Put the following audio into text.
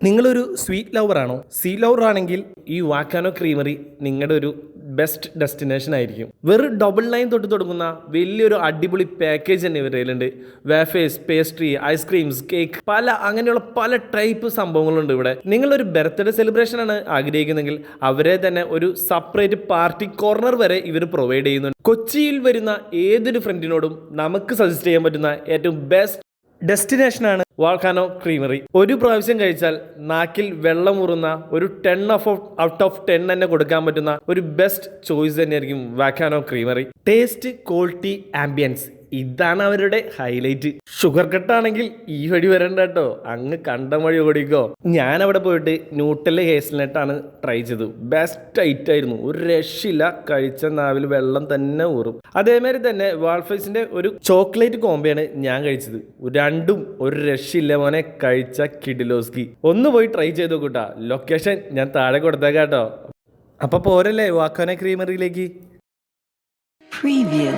നിങ്ങളൊരു sweet lover ആണോ? Sweet lover ആണെങ്കിൽ ഈ വാക്കാനോ ക്രീമറി നിങ്ങളുടെ ഒരു ബെസ്റ്റ് ഡെസ്റ്റിനേഷൻ ആയിരിക്കും. വെറും 99 തൊട്ട് തുടങ്ങുന്ന വലിയൊരു അടിപൊളി പാക്കേജ് തന്നെ ഇവരുടെ കയ്യിലുണ്ട്. വേഫേഴ്സ്, പേസ്ട്രി, ഐസ്ക്രീംസ്, കേക്ക്, അങ്ങനെയുള്ള പല ടൈപ്പ് സംഭവങ്ങളുണ്ട് ഇവിടെ. നിങ്ങളൊരു ബർത്ത്ഡേ സെലിബ്രേഷൻ ആണ് ആഗ്രഹിക്കുന്നെങ്കിൽ അവരെ തന്നെ ഒരു സെപ്പറേറ്റ് പാർട്ടി കോർണർ വരെ ഇവർ പ്രൊവൈഡ് ചെയ്യുന്നുണ്ട്. കൊച്ചിയിൽ വരുന്ന ഏതൊരു ഫ്രണ്ടിനോടും നമുക്ക് സജസ്റ്റ് ചെയ്യാൻ പറ്റുന്ന ഏറ്റവും ബെസ്റ്റ് ഡെസ്റ്റിനേഷനാണ് വാൾക്കാനോ ക്രീമറി. ഒരു പ്രാവശ്യം കഴിച്ചാൽ നാക്കിൽ വെള്ളമുറുന്ന ഒരു 10 ഔട്ട് ഓഫ് 10 തന്നെ കൊടുക്കാൻ പറ്റുന്ന ഒരു ബെസ്റ്റ് ചോയ്സ് തന്നെയായിരിക്കും വാൾക്കാനോ ക്രീമറി. ടേസ്റ്റ്, ക്വാളിറ്റി, ആംബിയൻസ്, ഇതാണ് അവരുടെ ഹൈലൈറ്റ്. ഷുഗർ കട്ടാണെങ്കിൽ ഈ വഴി വരണ്ട കേട്ടോ, അങ്ങ് കണ്ട വഴി ഓടിക്കോ. ഞാൻ അവിടെ പോയിട്ട് ന്യൂട്ടല് ഹേസൽനട്ടാണ് ട്രൈ ചെയ്തത്. ബെസ്റ്റ് ഐറ്റം ആയിരുന്നു, ഒരു രക്ഷയില്ല. കഴിച്ച നാവിൽ വെള്ളം തന്നെ ഊറും. അതേമാതിരി തന്നെ വാൾഫൈസിന്റെ ഒരു ചോക്ലേറ്റ് കോംബോയാണ് ഞാൻ കഴിച്ചത്. രണ്ടും ഒരു രക്ഷയില്ല മോനെ, കഴിച്ച കിഡിലോസ്കി. ഒന്ന് പോയി ട്രൈ ചെയ്ത് നോക്കൂട്ടാ. ലൊക്കേഷൻ ഞാൻ താഴെ കൊടുത്തേക്കാട്ടോ. അപ്പൊ പോരല്ലേ വാക്കാനോ ക്രീമറിയിലേക്ക്. Preview.